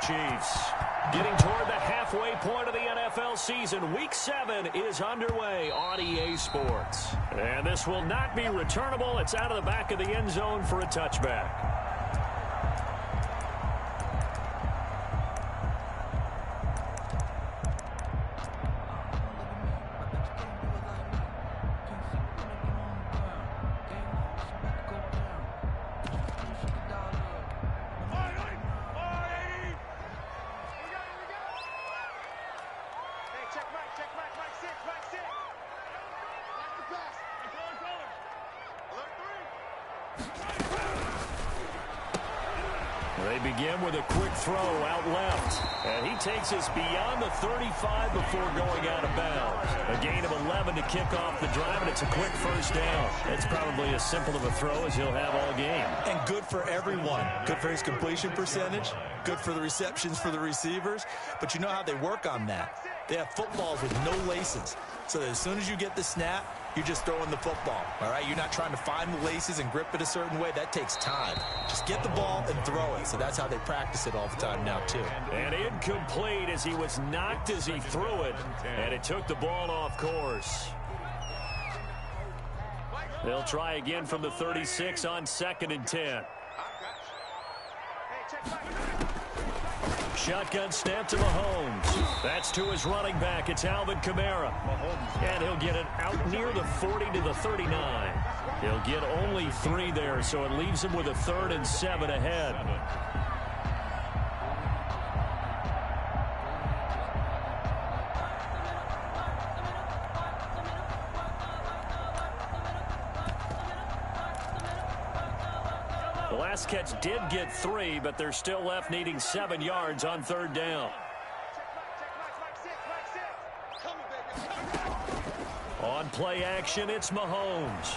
Chiefs. Getting toward the halfway point of the NFL season, Week 7 is underway on EA Sports. And this will not be returnable. It's out of the back of the end zone for a touchback. They begin with a quick throw out left. And he takes us beyond the 35 before going out of bounds. A gain of 11 to kick off the drive, and it's a quick first down. It's probably as simple of a throw as he'll have all game. And good for everyone. Good for his completion percentage. Good for the receptions for the receivers. But you know how they work on that. They have footballs with no laces. So that as soon as you get the snap, you're just throwing the football, all right? You're not trying to find the laces and grip it a certain way. That takes time. Just get the ball and throw it. So that's how they practice it all the time now, too. And incomplete as he was knocked as he threw it, and it took the ball off course. They'll try again from the 36 on 2nd and 10. Shotgun snap to Mahomes. That's to his running back. It's Alvin Kamara. And he'll get it out near the 40 to the 39. He'll get only 3 there, so it leaves him with a 3rd and 7 ahead. The last catch did get 3, but they're still left needing 7 yards on 3rd down. On play action, it's Mahomes.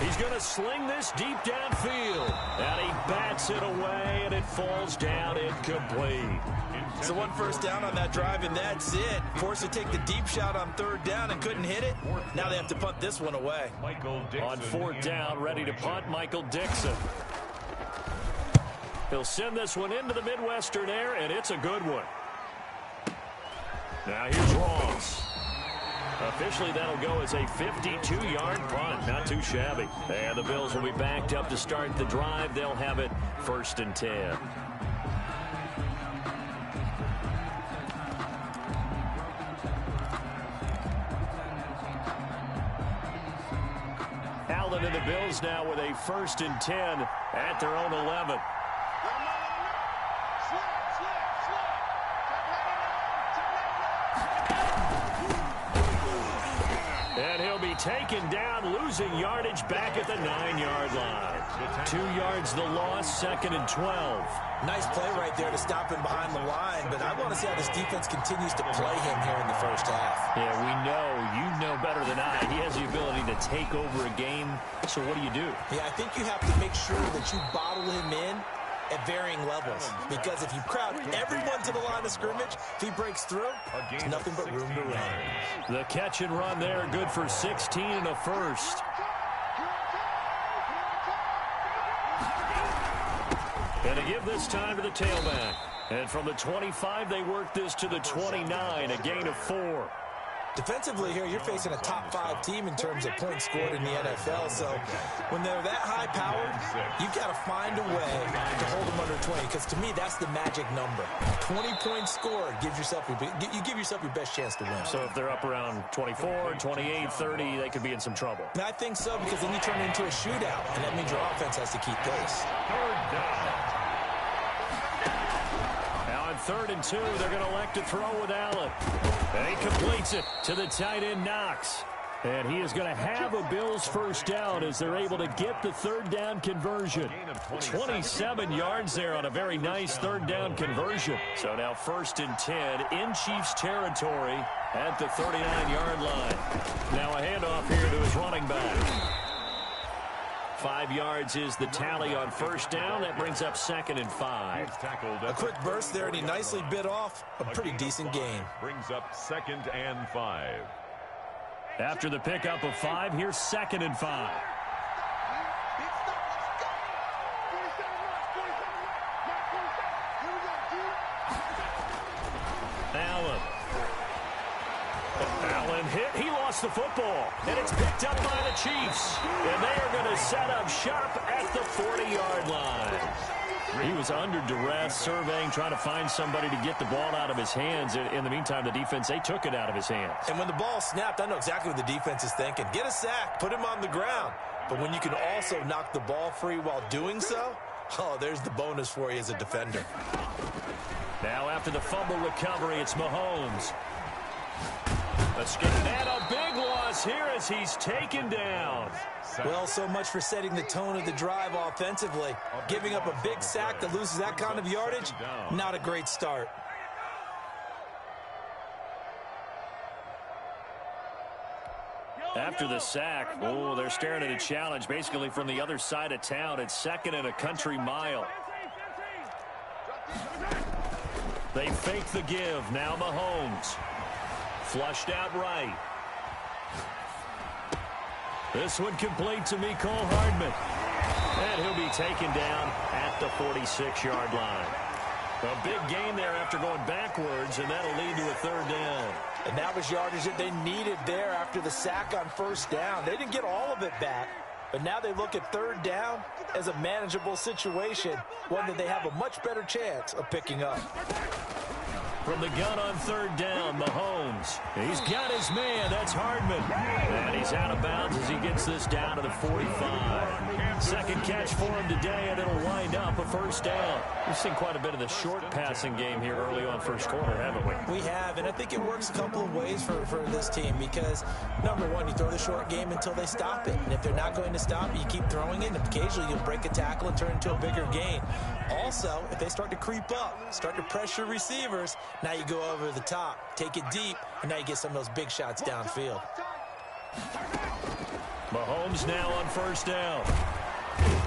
He's going to sling this deep downfield. And he bats it away, and it falls down incomplete. So 1 first down on that drive, and that's it. Forced to take the deep shot on 3rd down and couldn't hit it. Now they have to punt this one away. On 4th down, ready to punt, Michael Dixon. He'll send this one into the Midwestern air, and it's a good one. Now here's Ross. Officially, that'll go as a 52-yard punt. Not too shabby. And the Bills will be backed up to start the drive. They'll have it 1st and 10. Allen and the Bills now with a 1st and 10 at their own 11. And he'll be taken down, losing yardage back at the 9-yard line. 2 yards the loss, 2nd and 12. Nice play right there to stop him behind the line, but I want to see how this defense continues to play him here in the first half. Yeah, we know. You know better than I. He has the ability to take over a game, so what do you do? Yeah, I think you have to make sure that you bottle him in at varying levels, because if you crowd everyone to the line of scrimmage, if he breaks through, there's nothing but room to run. The catch and run there, good for 16 and a first. And to give this time to the tailback. And from the 25, they work this to the 29, a gain of 4. Defensively here, you're facing a top 5 team in terms of points scored in the NFL. So when they're that high-powered, you've got to find a way to hold them under 20. Because to me, that's the magic number. 20 points scored gives yourself you give yourself your best chance to win. So if they're up around 24, 28, 30, they could be in some trouble. And I think so, because then you turn it into a shootout, and that means your offense has to keep pace. 3rd and 2, they're going to elect to throw with Allen. And he completes it to the tight end, Knox. And he is going to have a Bills first down as they're able to get the 3rd down conversion. 27 yards there on a very nice 3rd down conversion. So now 1st and 10 in Chiefs territory at the 39-yard line. Now a handoff here to his running back. 5 yards is the tally on 1st down. That brings up 2nd and 5. A quick burst there, and he nicely bit off a pretty decent gain. Brings up 2nd and 5. After the pickup of 5, here's 2nd and 5. Allen. Allen hit. He lost the football. And it's picked up by the Chiefs. And they are going to set up shop at the 40-yard line. He was under duress, surveying, trying to find somebody to get the ball out of his hands. In the meantime, the defense, they took it out of his hands. And when the ball snapped, I know exactly what the defense is thinking. Get a sack, put him on the ground. But when you can also knock the ball free while doing so, oh, there's the bonus for you as a defender. Now after the fumble recovery, it's Mahomes. And a big loss here as he's taken down. Well, so much for setting the tone of the drive offensively. Giving up a big sack that loses that kind of yardage, not a great start. After the sack, oh, they're staring at a challenge basically from the other side of town. It's 2nd and a country mile. They fake the give. Now Mahomes. Flushed out right. This one complete to Mecole Hardman. And he'll be taken down at the 46-yard line. A big gain there after going backwards, and that'll lead to a 3rd down. And that was yardage that they needed there after the sack on 1st down. They didn't get all of it back, but now they look at 3rd down as a manageable situation, one that they have a much better chance of picking up. From the gun on 3rd down, Mahomes. He's got his man. That's Hardman. And he's out of bounds as he gets this down to the 45. Second catch for him today, and it'll wind up a 1st down. We've seen quite a bit of the short passing game here early on 1st quarter, haven't we? We have, and I think it works a couple of ways for this team because, number one, you throw the short game until they stop it. And if they're not going to stop it, you keep throwing it, and occasionally you'll break a tackle and turn into a bigger gain. Also, if they start to creep up, start to pressure receivers, now you go over the top, take it deep, and now you get some of those big shots downfield. Mahomes now on 1st down.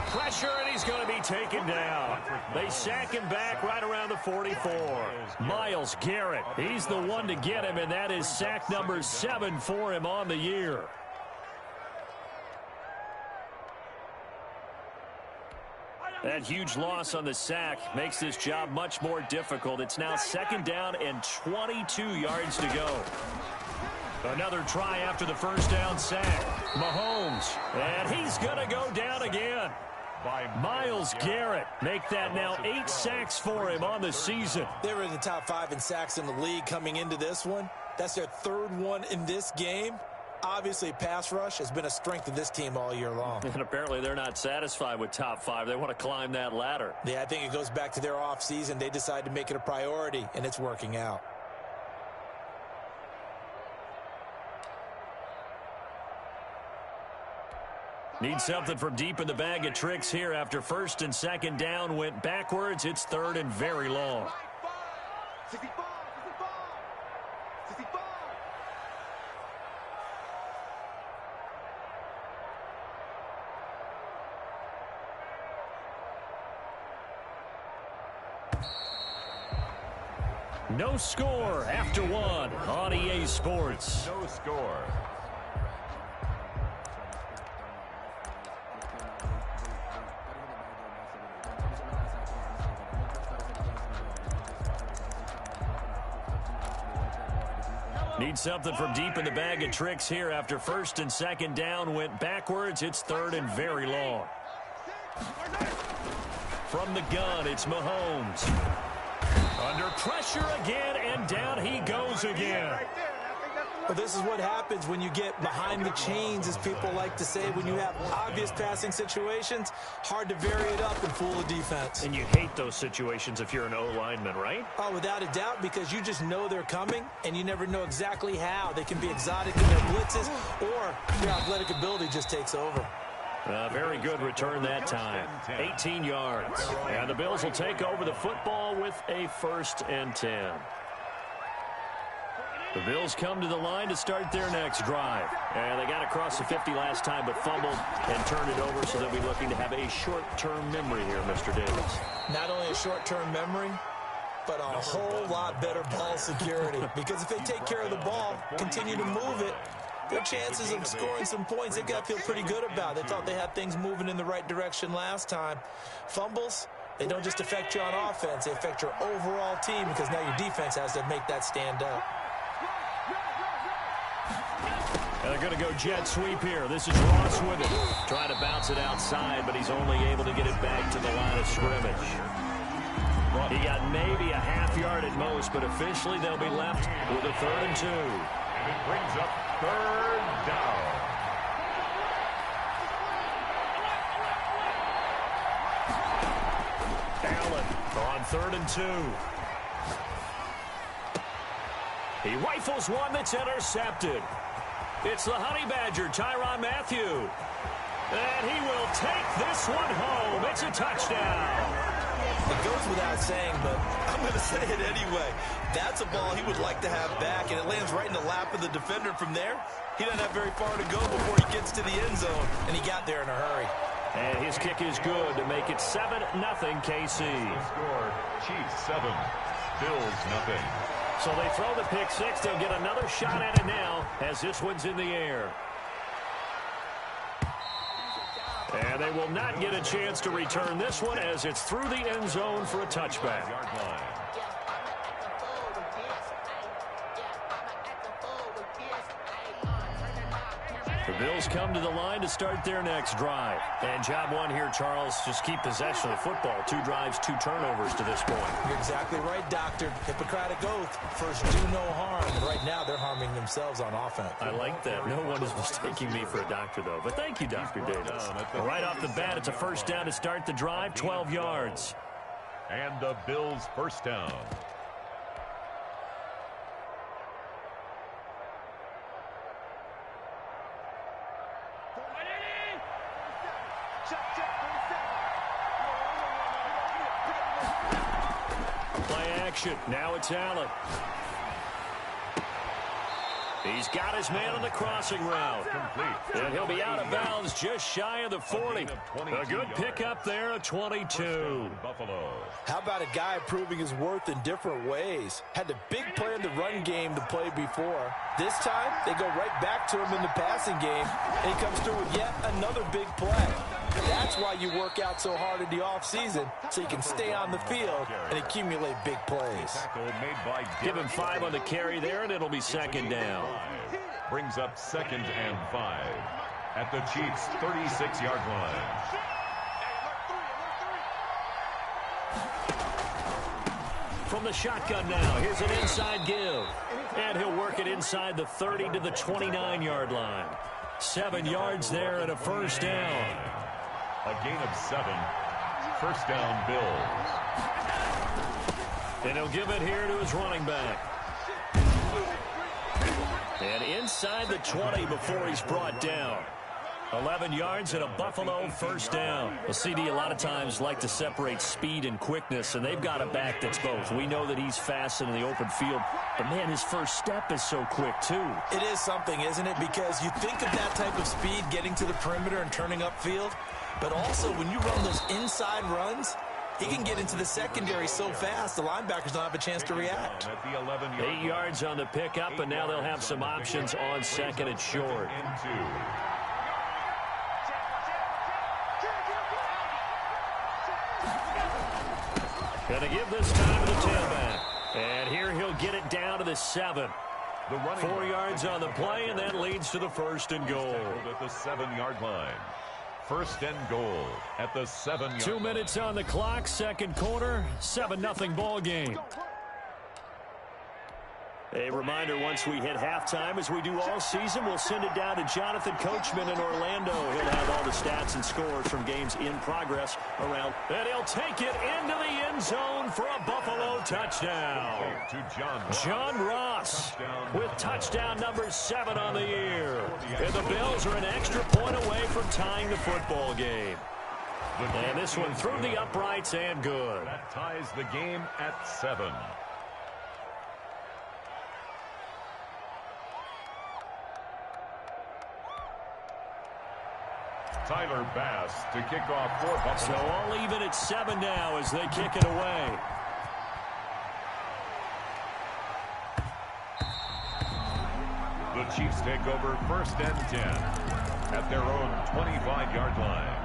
Pressure, and he's going to be taken down. They sack him back right around the 44. Myles Garrett, he's the one to get him, and that is sack number 7 for him on the year. That huge loss on the sack makes this job much more difficult. It's now 2nd down and 22 yards to go. Another try after the 1st down sack. Mahomes, and he's going to go down again. Myles Garrett, make that now 8 sacks for him on the season. They were in the top 5 in sacks in the league coming into this one. That's their 3rd one in this game. Obviously, pass rush has been a strength of this team all year long. And apparently they're not satisfied with top 5. They want to climb that ladder. Yeah, I think it goes back to their offseason. They decided to make it a priority, and it's working out. Need something from deep in the bag of tricks here after 1st and 2nd down went backwards. It's 3rd and very long. No score after 1 on EA Sports. No score. Need something from deep in the bag of tricks here after 1st and 2nd down went backwards. It's 3rd and very long. From the gun, it's Mahomes. Under pressure again, and down he goes again. Well, this is what happens when you get behind the chains, as people like to say. When you have obvious passing situations, hard to vary it up and fool the defense. And you hate those situations if you're an O-lineman, right? Oh, without a doubt, because you just know they're coming, and you never know exactly how. They can be exotic in their blitzes, or their athletic ability just takes over. Very good return that time. 18 yards. And the Bills will take over the football with a 1st and 10. The Bills come to the line to start their next drive. And they got across the 50 last time, but fumbled and turned it over, so they'll be looking to have a short-term memory here, Mr. Davis. Not only a short-term memory, but a whole lot better ball security. Because if they take care of the ball, continue to move it, their chances of scoring some points, they've got to feel pretty good about. They thought they had things moving in the right direction last time. Fumbles, They don't just affect you on offense, they affect your overall team because now your defense has to make that stand up. And they're going to go jet sweep here. This is Ross with it. Trying to bounce it outside, but he's only able to get it back to the line of scrimmage. He got maybe a half yard at most, but officially they'll be left with a 3rd and 2. And it brings up 3rd down. Allen on 3rd and 2. He rifles one that's intercepted. It's the Honey Badger, Tyrann Mathieu. And he will take this one home. It's a touchdown. It goes without saying, but I'm going to say it anyway. That's a ball he would like to have back, and it lands right in the lap of the defender from there. He doesn't have very far to go before he gets to the end zone, and he got there in a hurry. And his kick is good to make it 7-0 KC. The score, Chiefs 7, Bills nothing. So they throw the pick six. They'll get another shot at it now as this one's in the air. And they will not get a chance to return this one as it's through the end zone for a touchback. The Bills come to the line to start their next drive. And job one here, Charles, just keep possession of the football. 2 drives, 2 turnovers to this point. You're exactly right, Doctor. Hippocratic oath. First, do no harm. And right now, they're harming themselves on offense. I like that. No one is mistaking me for a doctor, though. But thank you, Dr. Davis. Right off the bat, it's a first down to start the drive, 12 yards. And the Bills' first down. Now it's Allen. He's got his man on the crossing route. And he'll be out of bounds just shy of the 40. A good pickup there at 22. How about a guy proving his worth in different ways? Had the big play in the run game to play before. This time, they go right back to him in the passing game, and he comes through with yet another big play. That's why you work out so hard in the offseason, so you can stay on the field and accumulate big plays. Give him 5 on the carry there, and it'll be second down. Brings up 2nd and 5 at the Chiefs' 36-yard line. From the shotgun now, here's an inside give. And he'll work it inside the 30 to the 29-yard line. 7 yards there and a first down. A gain of 7. First down, Bills. And he'll give it here to his running back. And inside the 20 before he's brought down. 11 yards and a Buffalo first down. Well, CD a lot of times like to separate speed and quickness, and they've got a back that's both. We know that he's fast in the open field, but, man, his first step is so quick, too. It is something, isn't it? Because you think of that type of speed getting to the perimeter and turning upfield, but also when you run those inside runs, he can get into the secondary so fast, the linebackers don't have a chance to react. 8 yards on the pickup, and now they'll have some options on second and short. Going to give this time to the tailback. And here he'll get it down to the 7. 4 yards on the play, and that leads to the first and goal. At the 7-yard line. First and goal at the 7-yard line. 2 minutes on the clock, second quarter, 7-0 ball game. A reminder, once we hit halftime, as we do all season, we'll send it down to Jonathan Coachman in Orlando. He'll have all the stats and scores from games in progress around. And he'll take it into the end zone for a Buffalo touchdown. To John Ross with touchdown number 7 on the year. And the Bills are an extra point away from tying the football game. And this one through the uprights and good. That ties the game at 7. Tyler Bass to kick off for Buffalo. So all even at 7 now as they kick it away. The Chiefs take over first and 10 at their own 25-yard line.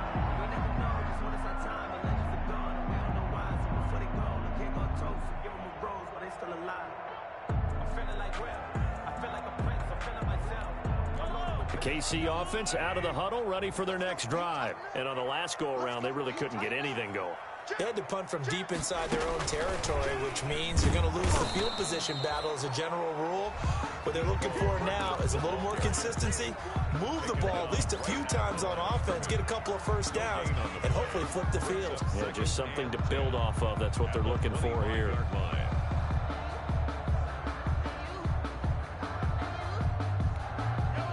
hustle a lot. I'm feeling like real. I feel like a prince. I'm feeling myself. The KC offense out of the huddle, ready for their next drive. And on the last go-around, they really couldn't get anything going. They had to punt from deep inside their own territory, which means you're going to lose the field position battle as a general rule. What they're looking for now is a little more consistency, move the ball at least a few times on offense, get a couple of first downs, and hopefully flip the field. Yeah, just something to build off of. That's what they're looking for here.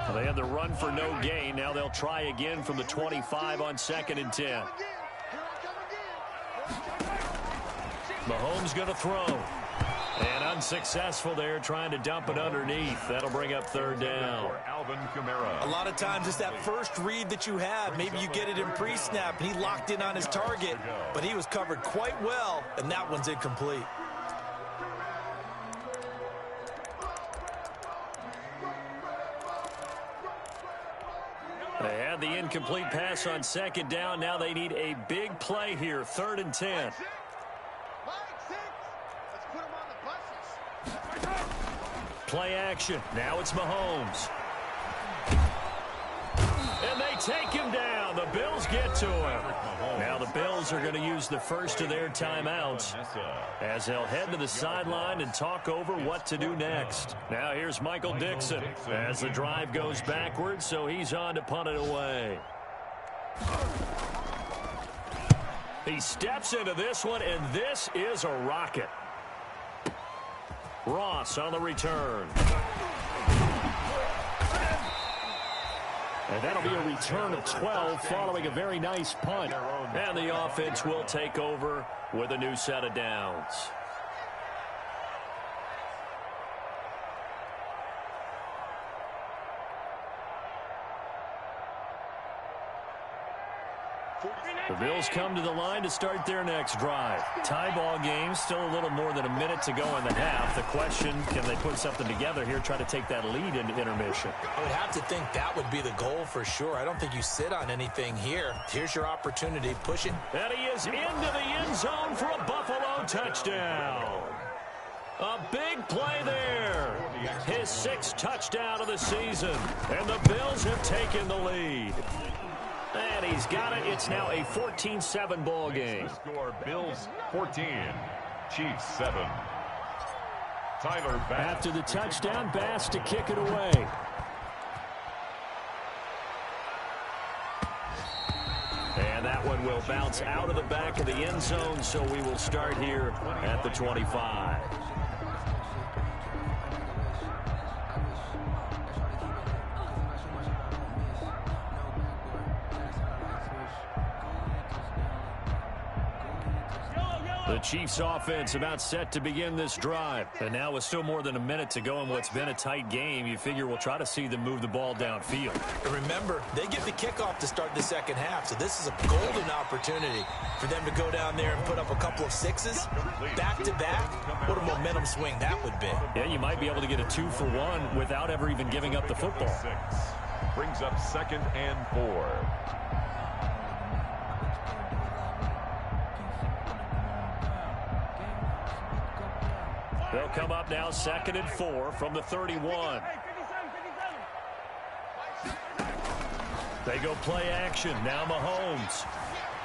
Well, they had the run for no gain. Now they'll try again from the 25 on 2nd and 10. Mahomes going to throw. And unsuccessful there, trying to dump it underneath. That'll bring up 3rd down. Alvin Kamara. A lot of times it's that first read that you have. Maybe you get it in pre-snap, and he locked in on his target, but he was covered quite well, and that one's incomplete. They had the incomplete pass on 2nd down. Now they need a big play here, 3rd and 10. Play action. Now it's Mahomes. And they take him down. The Bills get to him. Now the Bills are going to use the first of their timeouts as they'll head to the sideline and talk over what to do next. Now here's Michael Dixon as the drive goes backwards, so he's on to punt it away. He steps into this one, and this is a rocket. Ross on the return. And that'll be a return of 12 following a very nice punt. And the offense will take over with a new set of downs. The Bills come to the line to start their next drive. Tie ball game, still a little more than a minute to go in the half. The question, can they put something together here, try to take that lead into intermission? I would have to think that would be the goal for sure. I don't think you sit on anything here. Here's your opportunity. Push it. And he is into the end zone for a Buffalo touchdown. A big play there. His 6th touchdown of the season. And the Bills have taken the lead. And he's got it. It's now a 14-7 ball game. Score Bills 14, Chiefs 7. Tyler Bass. After the touchdown, Bass to kick it away. And that one will bounce out of the back of the end zone, so we will start here at the 25. The Chiefs offense about set to begin this drive. And now with still more than a minute to go in what's been a tight game, you figure we'll try to see them move the ball downfield. And remember, they get the kickoff to start the second half, so this is a golden opportunity for them to go down there and put up a couple of 6s back-to-back. What a momentum swing that would be. Yeah, you might be able to get a 2-for-1 without ever even giving up the football. 6 brings up 2nd and 4. They'll come up now 2nd and 4 from the 31. They go play action. Now Mahomes.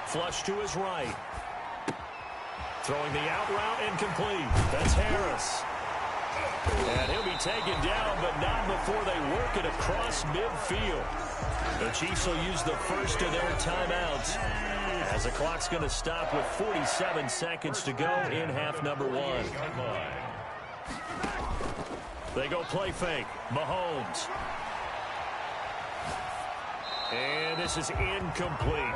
Flush to his right. Throwing the out route incomplete. That's Harris. And he'll be taken down, but not before they work it across midfield. The Chiefs will use the first of their timeouts as the clock's going to stop with 47 seconds to go in half number 1. They go play fake. Mahomes. And this is incomplete.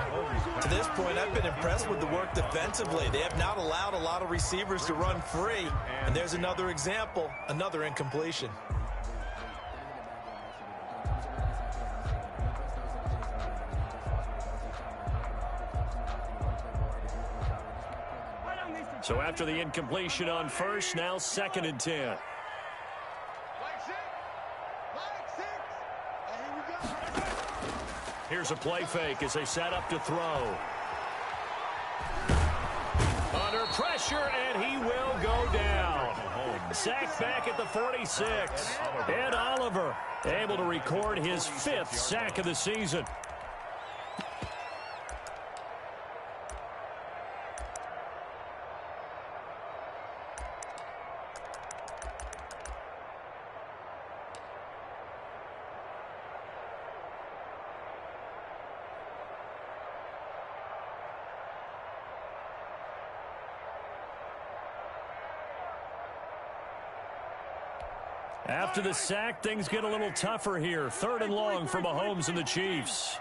To this point, I've been impressed with the work defensively. They have not allowed a lot of receivers to run free. And there's another example, another incompletion. So after the incompletion on first, now 2nd and 10. Here's a play fake as they set up to throw. Under pressure, and he will go down. Sacked back at the 46. Ed Oliver able to record his 5th sack of the season. After the sack, things get a little tougher here. 3rd and long for Mahomes and the Chiefs.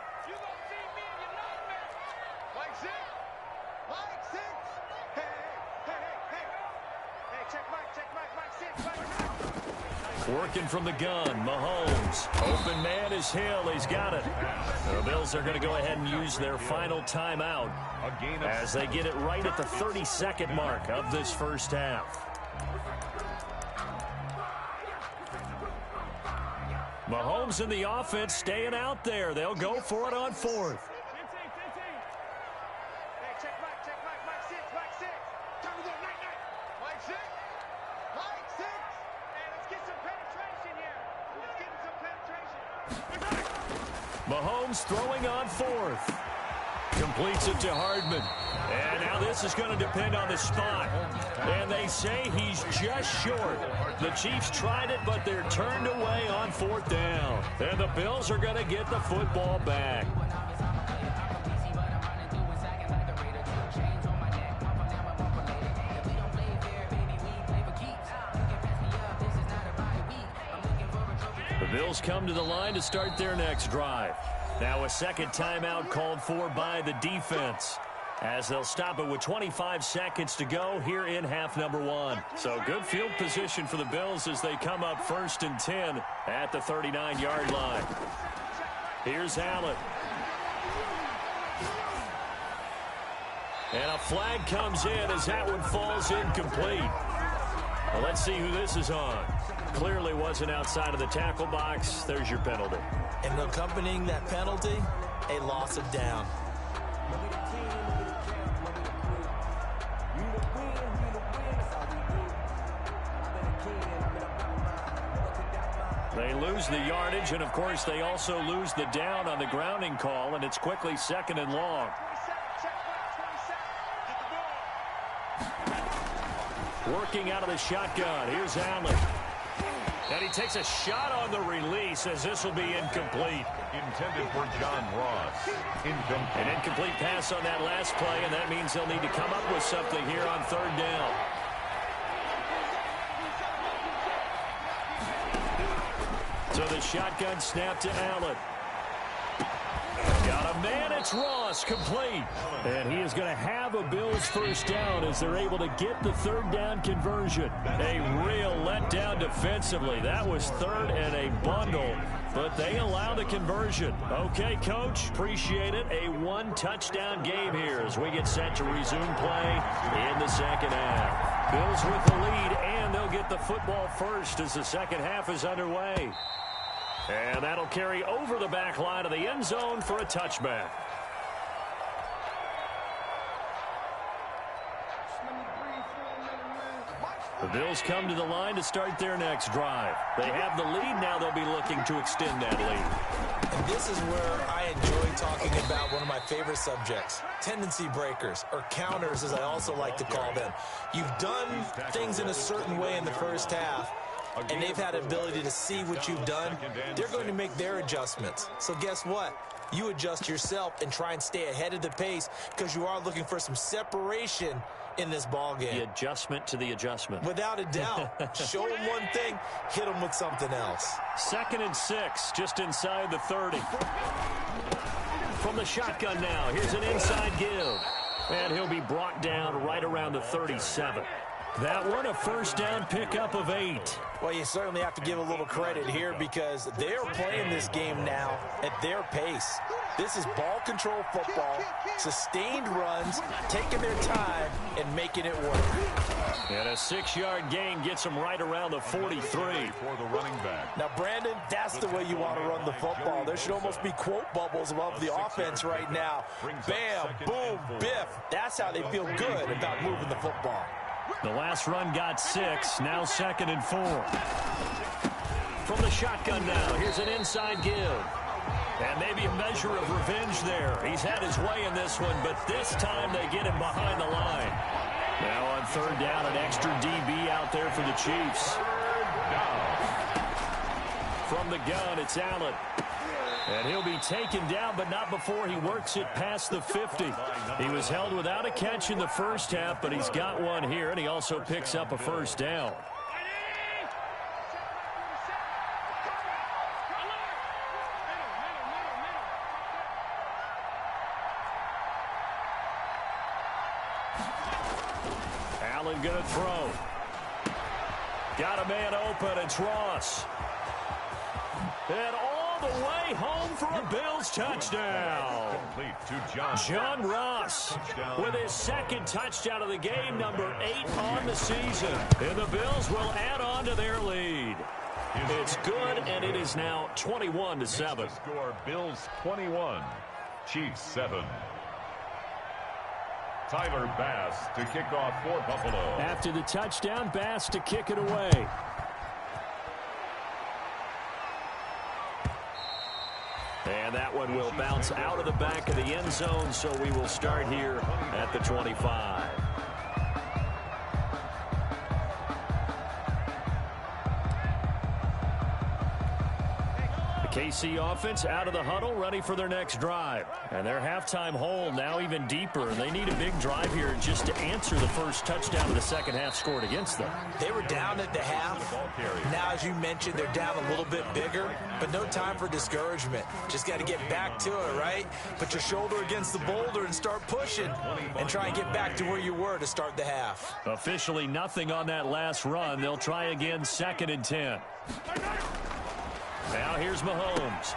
Working from the gun, Mahomes. Open man is Hill. He's got it. The Bills are going to go ahead and use their final timeout as they get it right at the 32nd mark of this first half. Mahomes and the offense staying out there. They'll go for it on 4th. Mahomes throwing on 4th. Completes it to Hardman. And now this is going to depend on the spot. And they say he's just short. The Chiefs tried it, but they're turned away on 4th down. And the Bills are going to get the football back. The Bills come to the line to start their next drive. Now a second timeout called for by the defense, as they'll stop it with 25 seconds to go here in half number 1. So good field position for the Bills as they come up 1st and 10 at the 39-yard line. Here's Allen. And a flag comes in as that one falls incomplete. Well, let's see who this is on. Clearly wasn't outside of the tackle box. There's your penalty. And accompanying that penalty, a loss of down. They lose the yardage, and of course they also lose the down on the grounding call, and it's quickly 2nd and long. Working out of the shotgun. Here's Allen. And he takes a shot on the release as this will be incomplete. Intended for John Ross. Incomplete. An incomplete pass on that last play, and that means they'll need to come up with something here on 3rd down. So the shotgun snap to Allen. Got a man, it's Ross, complete. And he is going to have a Bills first down as they're able to get the 3rd down conversion. A real letdown defensively. That was 3rd and a bundle, but they allow the conversion. Okay, Coach, appreciate it. A 1-touchdown game here as we get set to resume play in the second half. Bills with the lead, and they'll get the football first as the second half is underway. And that'll carry over the back line of the end zone for a touchback. The Bills come to the line to start their next drive. They have the lead. Now they'll be looking to extend that lead. And this is where I enjoy talking about one of my favorite subjects, tendency breakers, or counters as I also like to call them. You've done things in a certain way in the first half, and they've had the ability to see what you've done. They're going to make their adjustments. So guess what? You adjust yourself and try and stay ahead of the pace because you are looking for some separation in this ball game. The adjustment to the adjustment. Without a doubt. Show them one thing, hit them with something else. 2nd and 6, just inside the 30. From the shotgun now, here's an inside give. And he'll be brought down right around the 37. That one, a first down pickup of 8. Well, you certainly have to give a little credit here because they're playing this game now at their pace. This is ball control football, sustained runs, taking their time, and making it work. And a 6-yard gain gets them right around the 43. For the running back. Now, Brandon, that's the way you want to run the football. There should almost be quote bubbles above the offense right now. Bam, boom, biff. That's how they feel good about moving the football. The last run got 6. Now 2nd and 4. From the shotgun now, here's an inside give. And maybe a measure of revenge there. He's had his way in this one, but this time they get him behind the line. Now on 3rd down, an extra DB out there for the Chiefs. From the gun, it's Allen. And he'll be taken down, but not before he works it past the 50. He was held without a catch in the first half, but he's got one here, and he also picks up a 1st down. Allen going to throw. Got a man open. It's Ross. And all the way home for a Bills touchdown. Complete to John Ross with his 2nd touchdown of the game, number 8 on the season. And the Bills will add on to their lead. It's good, and it is now 21-7. Score Bills 21, Chiefs 7. Tyler Bass to kick off for Buffalo. After the touchdown, Bass to kick it away. And that one will bounce out of the back of the end zone, so we will start here at the 25. KC offense out of the huddle, ready for their next drive. And their halftime hole now even deeper. They need a big drive here just to answer the first touchdown of the second half scored against them. They were down at the half. Now, as you mentioned, they're down a little bit bigger, but no time for discouragement. Just got to get back to it, right? Put your shoulder against the boulder and start pushing and try and get back to where you were to start the half. Officially nothing on that last run. They'll try again 2nd and 10. Now here's Mahomes.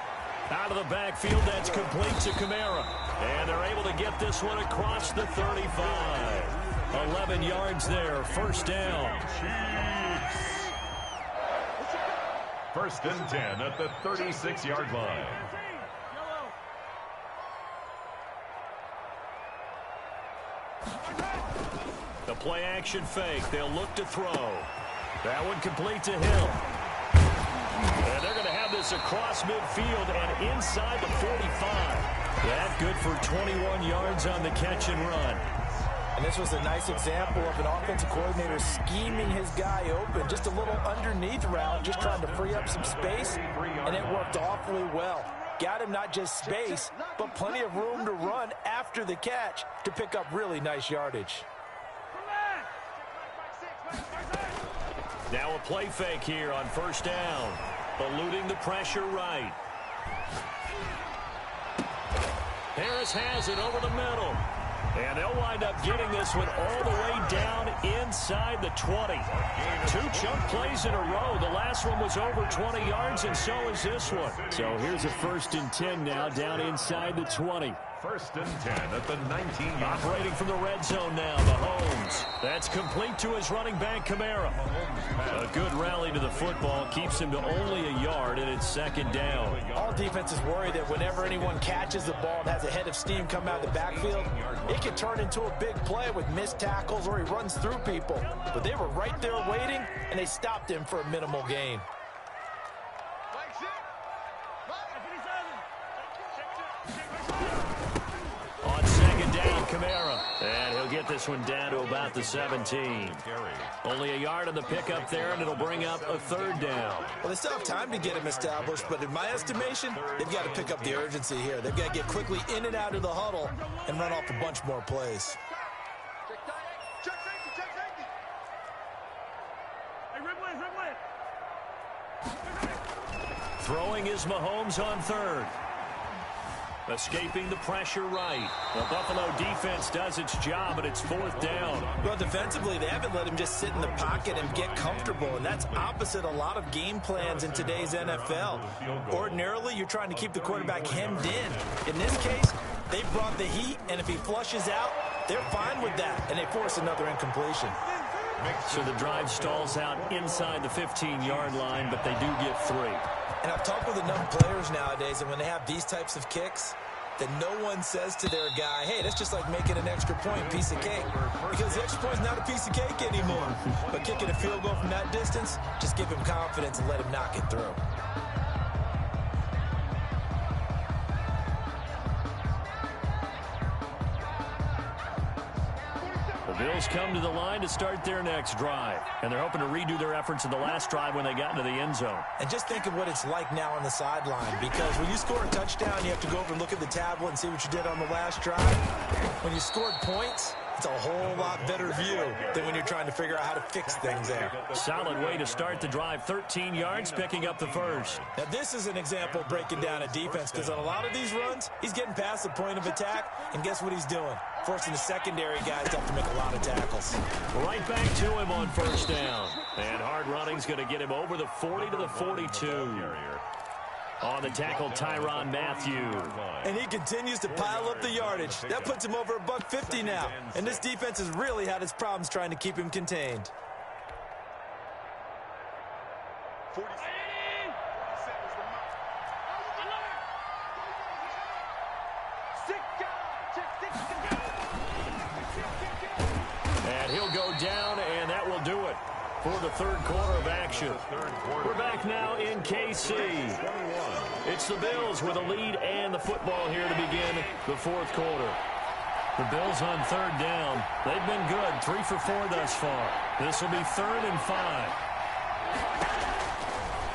Out of the backfield, that's complete to Kamara. And they're able to get this one across the 35. 11 yards there, 1st down. Chiefs. 1st and 10 at the 36-yard line. The play action fake. They'll look to throw. That one complete to Hill. And they're going to have this across midfield and inside the 45. That good for 21 yards on the catch and run. And this was a nice example of an offensive coordinator scheming his guy open. Just a little underneath route, just trying to free up some space, and it worked awfully well. Got him not just space, but plenty of room to run after the catch to pick up really nice yardage. Now a play fake here on 1st down. Eluding the pressure right. Harris has it over the middle. And they'll wind up getting this one all the way down inside the 20. 2 chunk plays in a row. The last one was over 20 yards, and so is this one. So here's a 1st and 10 now down inside the 20. 1st and 10 at the 19-yard line. Operating from the red zone now, Mahomes. That's complete to his running back, Kamara. A good rally to the football keeps him to only a yard, and it's 2nd down. All defenses worry that whenever anyone catches the ball and has a head of steam come out of the backfield, it can turn into a big play with missed tackles or he runs through people. But they were right there waiting, and they stopped him for a minimal gain. On 2nd down, Kamara. And he'll get this one down to about the 17. Only a yard on the pickup there, and it'll bring up a 3rd down. Well, they still have time to get him established, but in my estimation, they've got to pick up the urgency here. They've got to get quickly in and out of the huddle and run off a bunch more plays. Throwing is Mahomes on 3rd. Escaping the pressure right. The Buffalo defense does its job, and it's 4th down. Well, defensively, they haven't let him just sit in the pocket and get comfortable, and that's opposite a lot of game plans in today's NFL. Ordinarily, you're trying to keep the quarterback hemmed in. In this case, they brought the heat, and if he flushes out, they're fine with that, and they force another incompletion. So the drive stalls out inside the 15-yard line, but they do get 3. And I've talked with enough players nowadays, and when they have these types of kicks, that no one says to their guy, hey, that's just like making an extra point, piece of cake. Because the extra point is not a piece of cake anymore. But kicking a field goal from that distance, just give him confidence and let him knock it through. The Bills come to the line to start their next drive. And they're hoping to redo their efforts in the last drive when they got into the end zone. And just think of what it's like now on the sideline. Because when you score a touchdown, you have to go over and look at the tablet and see what you did on the last drive. When you scored points, it's a whole lot better view than when you're trying to figure out how to fix things there. Solid way to start the drive. 13 yards, picking up the first. Now, this is an example of breaking down a defense, because on a lot of these runs, he's getting past the point of attack, and guess what he's doing? Forcing the secondary guys to have to make a lot of tackles. Right back to him on first down. And hard running's going to get him over the 40 to the 42. On the tackle, Tyrann Mathieu. And he continues to pile up the yardage. That puts him over $150 now. And this defense has really had its problems trying to keep him contained. And he'll go down, and that will do it for the third quarter of action. We're back now in KC. It's the Bills with a lead and the football here to begin the fourth quarter. The Bills on third down. They've been good, 3 for 4 thus far. This will be 3rd and 5.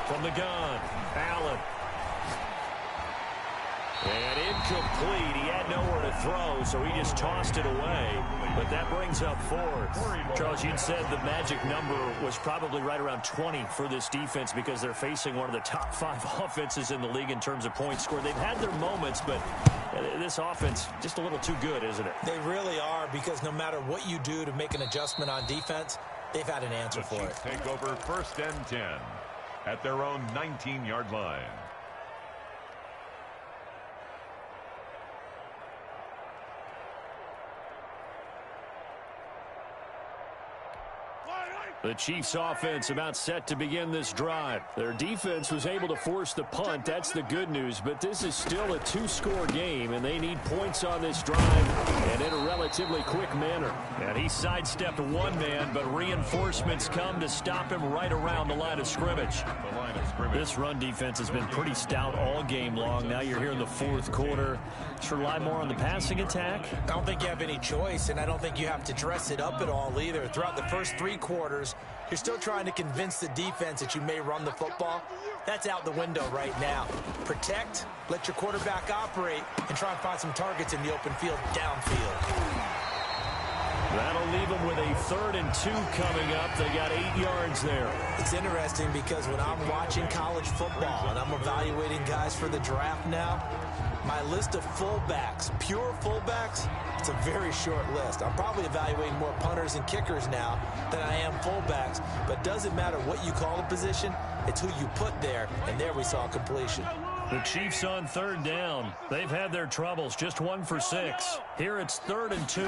From the gun, Allen. And incomplete. He had nowhere to throw, so he just tossed it away. But that brings up 4th. Charles, you'd said the magic number was probably right around 20 for this defense because they're facing one of the top 5 offenses in the league in terms of points scored. They've had their moments, but this offense just a little too good, isn't it? They really are, because no matter what you do to make an adjustment on defense, they've had an answer for it. Take over 1st and 10 at their own 19-yard line. The Chiefs offense about set to begin this drive. Their defense was able to force the punt. That's the good news. But this is still a 2-score game, and they need points on this drive and in a relatively quick manner. And he sidestepped one man, but reinforcements come to stop him right around the line of scrimmage. This run defense has been pretty stout all game long. Now you're here in the fourth quarter. Should rely more on the passing attack? I don't think you have any choice, and I don't think you have to dress it up at all either. Throughout the first 3 quarters, you're still trying to convince the defense that you may run the football. That's out the window right now. Protect, let your quarterback operate, and try and find some targets in the open field downfield. That'll leave them with a 3rd and 2 coming up. They got 8 yards there. It's interesting because when I'm watching college football and I'm evaluating guys for the draft now, my list of fullbacks, pure fullbacks, it's a very short list. I'm probably evaluating more punters and kickers now than I am fullbacks, but doesn't matter what you call a position, it's who you put there, and there we saw completion. The Chiefs on 3rd down. They've had their troubles, just 1 for 6. Here it's 3rd and 2.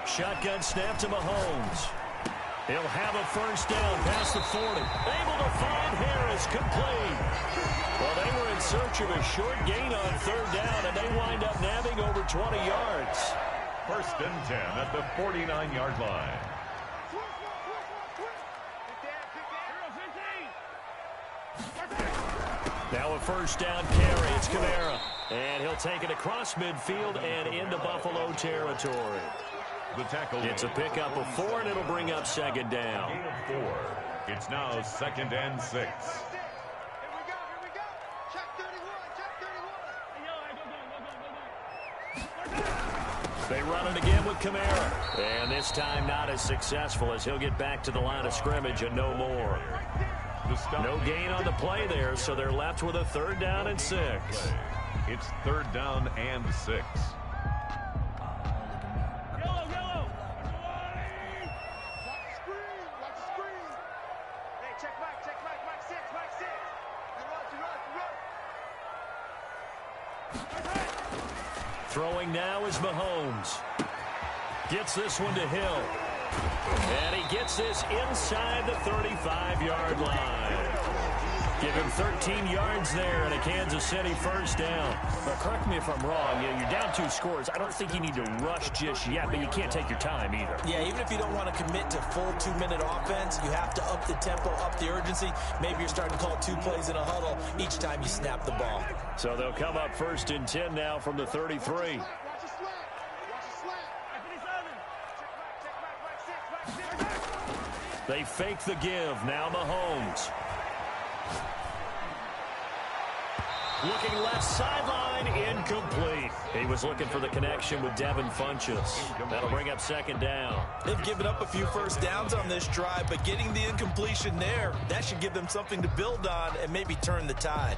Shotgun snap to Mahomes. He'll have a first down past the 40. Able to find Harris, complete. Well, they were in search of a short gain on 3rd down, and they wind up nabbing over 20 yards. 1st and 10 at the 49-yard line. Now a first down carry. It's Kamara. And he'll take it across midfield and into Buffalo territory. The tackle. It's a pickup of 4, and it'll bring up 2nd down. Gain of 4. It's now 2nd and 6. They run it again with Kamara. And this time not as successful as he'll get back to the line of scrimmage and no more. No gain on the play there, so they're left with a 3rd down and 6. It's 3rd down and 6. Throwing now is Mahomes. Gets this one to Hill. And he gets this inside the 35-yard line. Give him 13 yards there and a Kansas City first down. But correct me if I'm wrong. You're down 2 scores. I don't think you need to rush just yet, but you can't take your time either. Yeah, even if you don't want to commit to full 2-minute offense, you have to up the tempo, up the urgency. Maybe you're starting to call 2 plays in a huddle each time you snap the ball. So they'll come up first and 10 now from the 33. They fake the give. Now Mahomes. Looking left sideline, incomplete. He was looking for the connection with Devin Funchess. That'll bring up second down. They've given up a few first downs on this drive, but getting the incompletion there, that should give them something to build on and maybe turn the tide.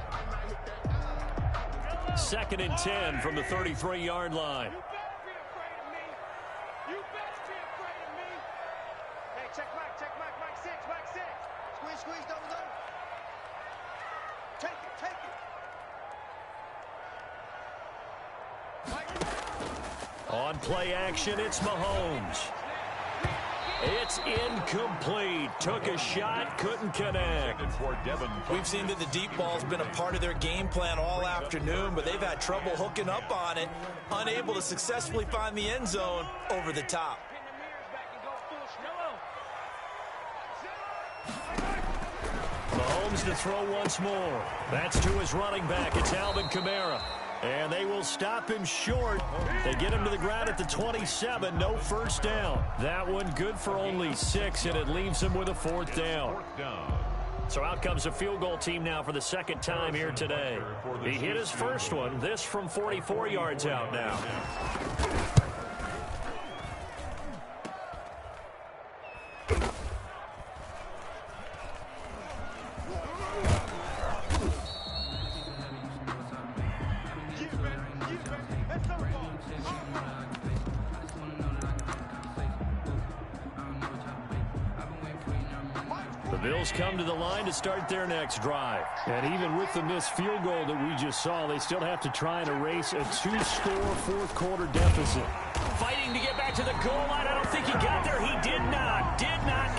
Second and 10 from the 33-yard line. Squeeze, double. Take it. On play action, it's Mahomes. It's incomplete. Took a shot, couldn't connect. We've seen that the deep ball's been a part of their game plan all afternoon, but they've had trouble hooking up on it, unable to successfully find the end zone over the top. Mahomes to throw once more. That's to his running back. It's Alvin Kamara. And they will stop him short. They get him to the ground at the 27. No first down. That one good for only 6, and it leaves him with a 4th down. So out comes a field goal team now for the second time here today. He hit his first one. This from 44 yards out now. Bills come to the line to start their next drive. And even with the missed field goal that we just saw, they still have to try and erase a 2-score fourth-quarter deficit. Fighting to get back to the goal line. I don't think he got there. He did not get back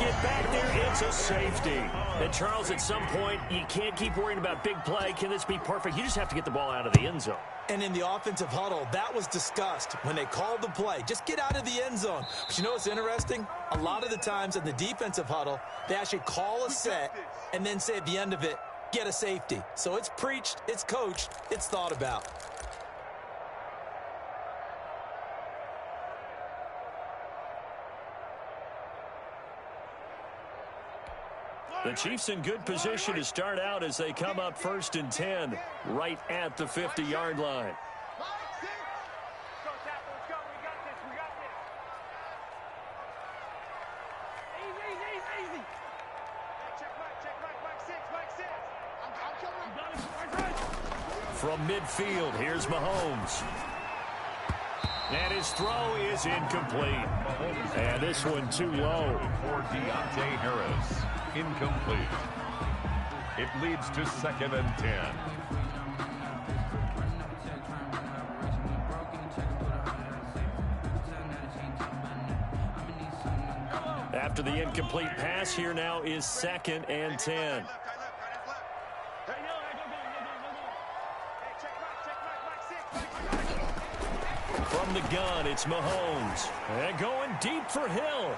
there. It's a safety. And, Charles, at some point, you can't keep worrying about big play. Can this be perfect? You just have to get the ball out of the end zone. And in the offensive huddle, that was discussed when they called the play. Just get out of the end zone. But you know what's interesting? A lot of the times in the defensive huddle, they actually call a set and then say at the end of it, get a safety. So it's preached, it's coached, it's thought about. The Chiefs in good position to start out as they come up first and 10 right at the 50-yard line. From midfield, here's Mahomes. And his throw is incomplete. And this one too low. For Deontay Harris. Incomplete. It leads to 2nd and 10. After the incomplete pass, here now is 2nd and 10. From the gun, it's Mahomes. And going deep for Hill.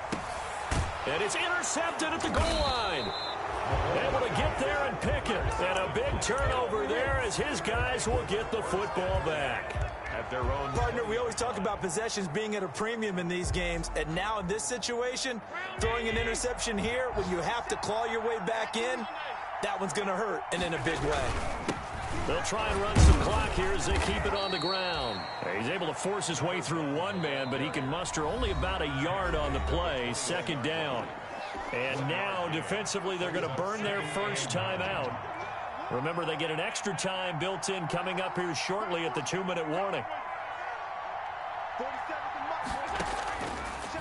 And it's intercepted at the goal line. Able to get there and pick it. And a big turnover there as his guys will get the football back. At their own. Partner, we always talk about possessions being at a premium in these games. And now in this situation, throwing an interception here when you have to claw your way back in, that one's going to hurt and in a big way. They'll try and run some clock here as they keep it on the ground. He's able to force his way through one man, but he can muster only about a yard on the play. 2nd down. And now, defensively, they're going to burn their first time out. Remember, they get an extra time built in coming up here shortly at the 2-minute warning.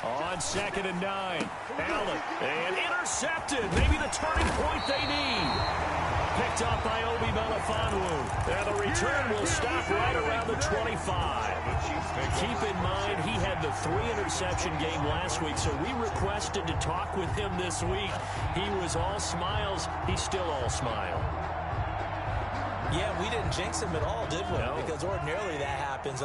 On 2nd and 9. Allen. And intercepted. Maybe the turning point they need. Picked off by Obi Melifonwu. And the return will stop right around the 25. Keep in mind, he had the 3-interception game last week, so we requested to talk with him this week. He was all smiles. He's still all smile. Yeah, we didn't jinx him at all, did we? No. Because ordinarily that happens.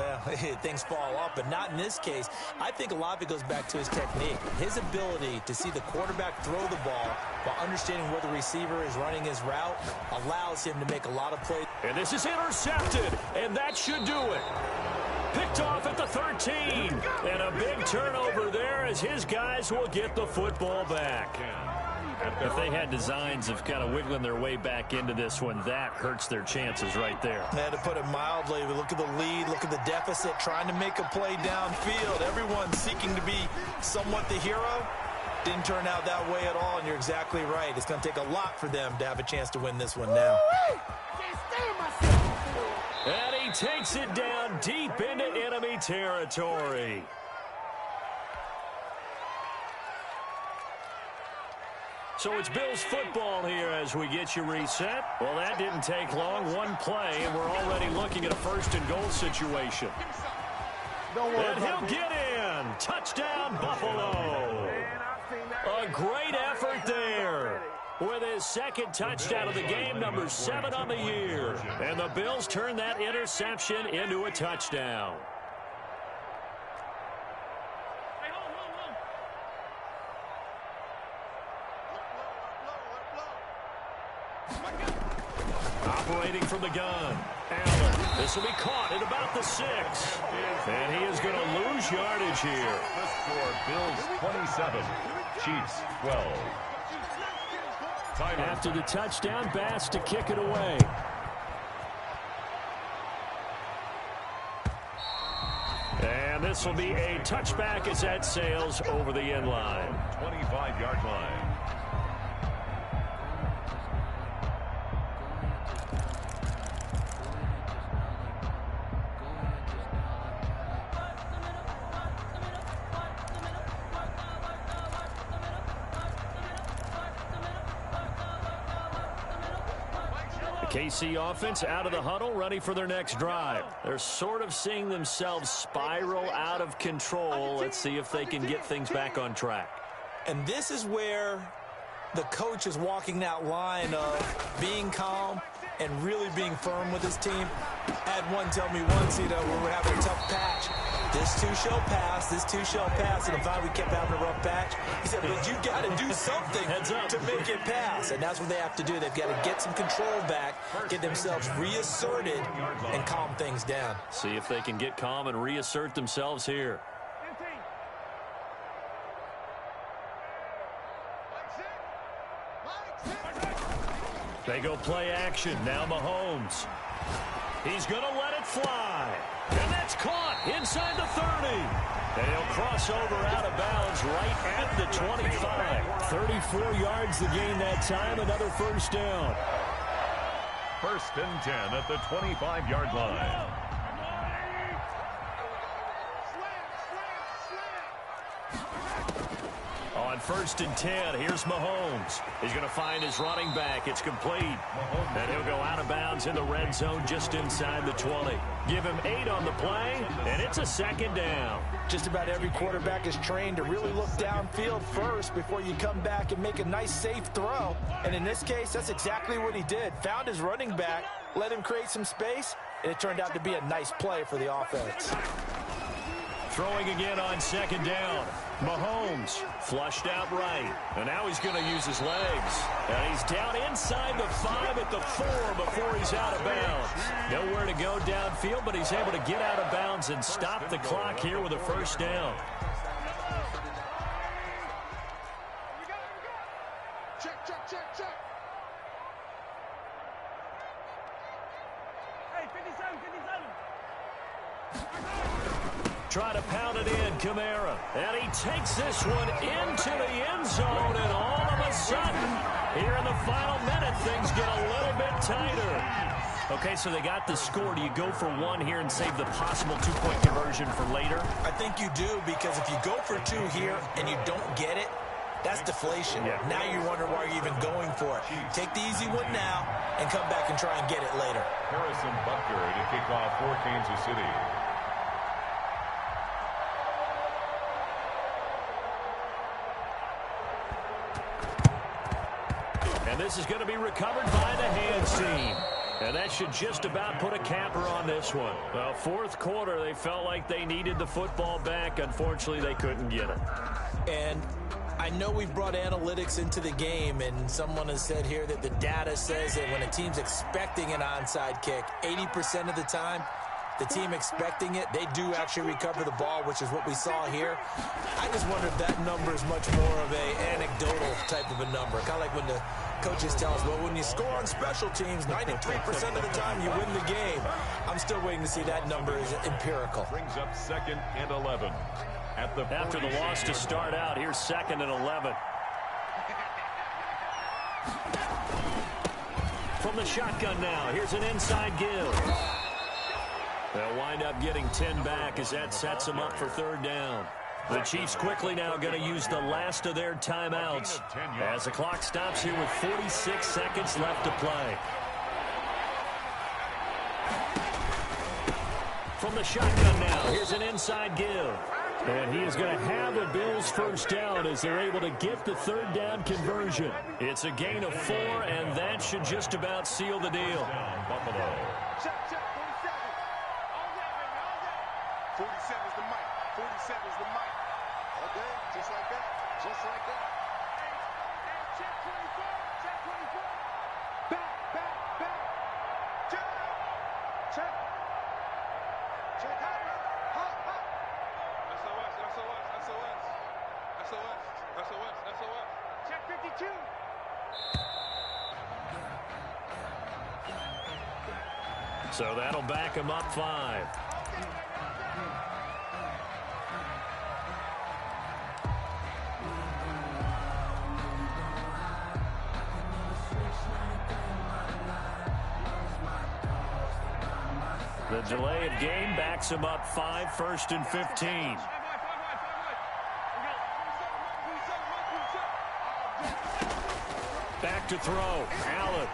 Things fall off, but not in this case. I think a lot of it goes back to his technique. His ability to see the quarterback throw the ball while understanding where the receiver is running his route allows him to make a lot of plays. And this is intercepted, and that should do it. Picked off at the 13. And a big turnover there as his guys will get the football back. If they had designs of kind of wiggling their way back into this one, that hurts their chances right there. To put it mildly, we look at the lead, look at the deficit, trying to make a play downfield. Everyone seeking to be somewhat the hero. Didn't turn out that way at all, and you're exactly right. It's going to take a lot for them to have a chance to win this one now. And he takes it down deep into enemy territory. So it's Bills football here as we get you reset. Well, that didn't take long. One play, and we're already looking at a first-and-goal situation. And he'll get in. Touchdown, Buffalo. A great effort there. With his second touchdown of the game, number 7 on the year. And the Bills turn that interception into a touchdown. Operating from the gun. Allen. This will be caught at about the 6. And he is going to lose yardage here. The score, Bills 27, Chiefs 12. After the touchdown, Bass to kick it away. And this will be a touchback as that sails over the end line. 25-yard line. KC offense out of the huddle, ready for their next drive. They're sort of seeing themselves spiral out of control. Let's see if they can get things back on track. And this is where the coach is walking that line of being calm and really being firm with his team. I had one tell me once, when we were having a tough patch, this too shall pass, this too shall pass. And finally we kept having a rough patch. He said, but you got to do something to make it pass. And that's what they have to do. They've got to get some control back, get themselves reasserted, and calm things down. See if they can get calm and reassert themselves here. They go play action. Now Mahomes. He's going to let it fly. And that's caught inside the 30. And he'll cross over out of bounds right at the 25. 34 yards the gain that time. Another first down. 1st and 10 at the 25-yard line. On 1st and 10, here's Mahomes. He's going to find his running back. It's complete. And he'll go out of bounds in the red zone just inside the 20. Give him 8 on the play, and it's a 2nd down. Just about every quarterback is trained to really look downfield first before you come back and make a nice, safe throw. And in this case, that's exactly what he did. Found his running back, let him create some space, and it turned out to be a nice play for the offense. Throwing again on 2nd down. Mahomes flushed out right. And now he's going to use his legs. And he's down inside the 5 at the 4 before he's out of bounds. Nowhere to go downfield, but he's able to get out of bounds and stop the clock here with a first down. Check, check, check, check. Hey, 57. Try to pound it in, Kamara. And he takes this one into the end zone, and all of a sudden, here in the final minute, things get a little bit tighter. Okay, so they got the score. Do you go for 1 here and save the possible 2-point conversion for later? I think you do, because if you go for 2 here and you don't get it, that's deflation. Yeah. Now you wonder why you're even going for it. Take the easy one now and come back and try and get it later. Harrison Butker to kick off for Kansas City. And this is going to be recovered by the hands team. And that should just about put a capper on this one. Well, fourth quarter, they felt like they needed the football back. Unfortunately, they couldn't get it. And I know we've brought analytics into the game, and someone has said here that the data says that when a team's expecting an onside kick, 80% of the time, the team expecting it, they do actually recover the ball, which is what we saw here. I just wonder if that number is much more of a anecdotal type of a number. Kind of like when the coaches tell us, well, when you score on special teams, 93% of the time you win the game. I'm still waiting to see that number is empirical. Brings up 2nd and 11. After the loss to start out, here's 2nd and 11. From the shotgun now, here's an inside give. They'll wind up getting 10 back as that sets them up for 3rd down. The Chiefs quickly now going to use the last of their timeouts as the clock stops here with 46 seconds left to play. From the shotgun now, here's an inside give. And he is going to have a Bills first down as they're able to get the 3rd down conversion. It's a gain of 4, and that should just about seal the deal. Buffalo. Check, check, 47. All day, baby, all day. 47 is the mic. 47 is the mic. All day, just like that. Just like that. Hey, check 24. Check 24. Back, back, back. Check. Check. Check hot, hot, hot. SOS, SOS, SOS. SOS, SOS, SOS. Check 52. So that'll back him up 5. The delay of game backs him up 5, 1st and 15. Back to throw. Allen.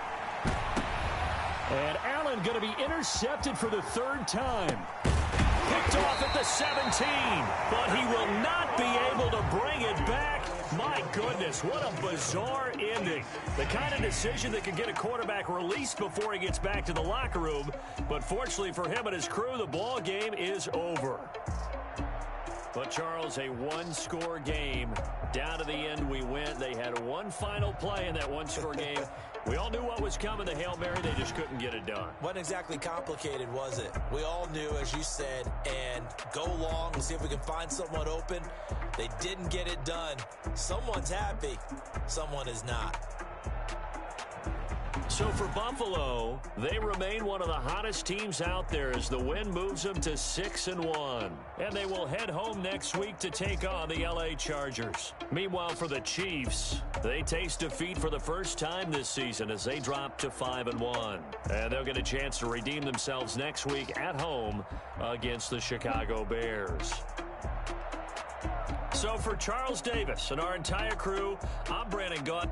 And Allen going to be intercepted for the 3rd time. Picked off at the 17, but he will not be able to bring it back. My goodness, what a bizarre ending. The kind of decision that could get a quarterback released before he gets back to the locker room. But fortunately for him and his crew, the ball game is over. But, Charles, a one-score game. Down to the end we went. They had one final play in that one-score game. We all knew what was coming, the Hail Mary. They just couldn't get it done. Wasn't exactly complicated, was it? We all knew, as you said, and go long and see if we can find someone open. They didn't get it done. Someone's happy. Someone is not. So for Buffalo, they remain one of the hottest teams out there as the win moves them to 6-1. And they will head home next week to take on the LA Chargers. Meanwhile, for the Chiefs, they taste defeat for the first time this season as they drop to 5-1. And they'll get a chance to redeem themselves next week at home against the Chicago Bears. So for Charles Davis and our entire crew, I'm Brandon Gaudin.